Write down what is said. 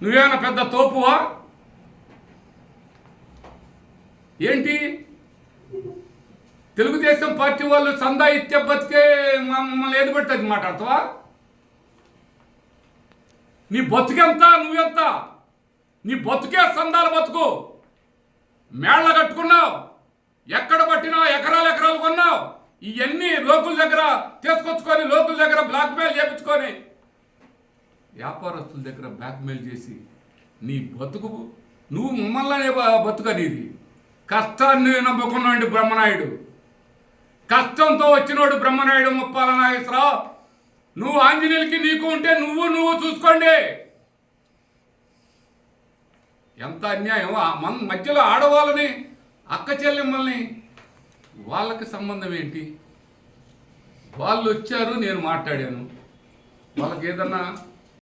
నువ్వేమైనా పెద్ద తోపువా ఏంటి? తెలుగుదేశం పార్టీ వాళ్ళు సందా ఇత్య బతికే మమ్మల్ని ఏది పెట్టి మాట్లాడతావా? నీ బతుకెంత, నువ్వెంత? నీ బతుకే సందాల బతుకు. మేళ్ళ కట్టుకున్నావు, ఎక్కడ పట్టినావు, ఎకరాలు కొన్నావు. ఇవన్నీ లోకుల దగ్గర తీసుకొచ్చుకొని, లోకుల దగ్గర బ్లాక్మెయిల్ చేయించుకొని, వ్యాపారస్తుల దగ్గర బ్లాక్మెయిల్ చేసి నీ బతుకు నువ్వు మమ్మల్నే బతుకనేది. కష్టాన్ని నమ్ముకున్నాడు బ్రహ్మనాయుడు, కష్టంతో వచ్చినోడు బ్రహ్మనాయుడు. ముప్పాల నాగేశ్వరరావు, నువ్వు ఆంజనేయులకి నీకు ఉంటే నువ్వు చూసుకోండి. ఎంత అన్యాయం! మన మధ్యలో ఆడవాళ్ళని, అక్క చెల్లెమ్మల్ని, వాళ్ళకి సంబంధం ఏంటి? వాళ్ళు వచ్చారు, నేను మాట్లాడాను. వాళ్ళకి ఏదన్నా